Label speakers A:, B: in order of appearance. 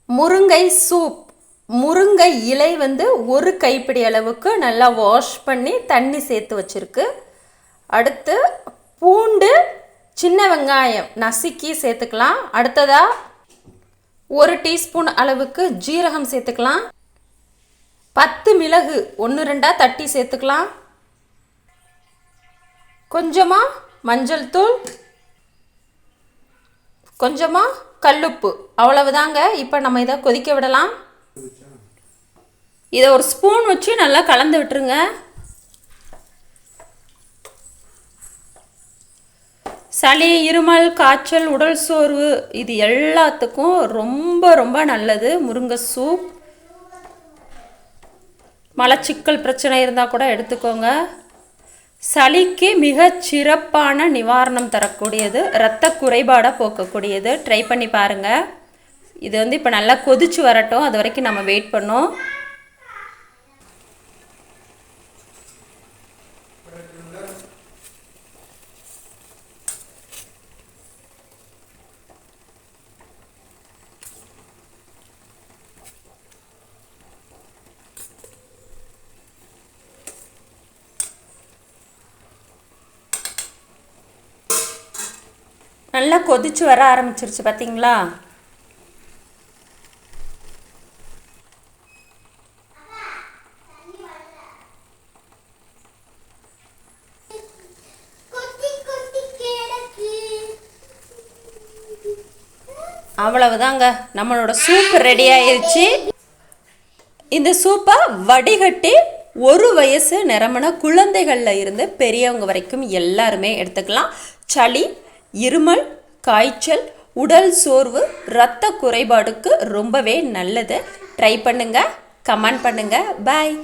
A: முருங்கை சூப். முருங்கை இலை ஒரு கைப்பிடி அளவுக்கு நல்லா வாஷ் பண்ணி தண்ணி சேர்த்து வச்சுருக்கு. அடுத்து பூண்டு, சின்ன வெங்காயம் நசுக்கி சேர்த்துக்கலாம். அடுத்ததாக 1 டீஸ்பூன் அளவுக்கு ஜீரகம் சேர்த்துக்கலாம். 10 மிளகு 1-2 தட்டி சேர்த்துக்கலாம். கொஞ்சமாக மஞ்சள் தூள், கொஞ்சமாக கல்லுப்பு, அவ்வளவுதாங்க. இப்போ நம்ம இதை கொதிக்க விடலாம். இதை ஒரு ஸ்பூன் வச்சு நல்லா கலந்து விட்டுருங்க. சளி, இருமல், காய்ச்சல், உடல் சோர்வு இது எல்லாத்துக்கும் ரொம்ப ரொம்ப நல்லது முருங்கை சூப். மலச்சிக்கல் பிரச்சனை இருந்தால் கூட எடுத்துக்கோங்க. சளிக்கு மிக சிறப்பான நிவாரணம் தரக்கூடியது, இரத்த குறைபாடை போக்கக்கூடியது. ட்ரை பண்ணி பாருங்கள். இது இப்போ நல்லா கொதிச்சு வரட்டும், அது வரைக்கும் நம்ம வெயிட் பண்ணோம். நல்லா கொதிச்சு வர ஆரம்பிச்சிருச்சு பார்த்தீங்களா? அவ்வளவுதாங்க, நம்மளோட சூப் ரெடி ஆயிடுச்சு. இந்த சூப்பை வடிகட்டி 1 வயசு நிரம்பின குழந்தைகளில் இருந்து பெரியவங்க வரைக்கும் எல்லாருமே எடுத்துக்கலாம். சளி, இருமல், காய்ச்சல், உடல் சோர்வு, இரத்த குறைபாடுக்கு ரொம்பவே நல்லது. ட்ரை பண்ணுங்கள், கமெண்ட் பண்ணுங்கள். பாய்.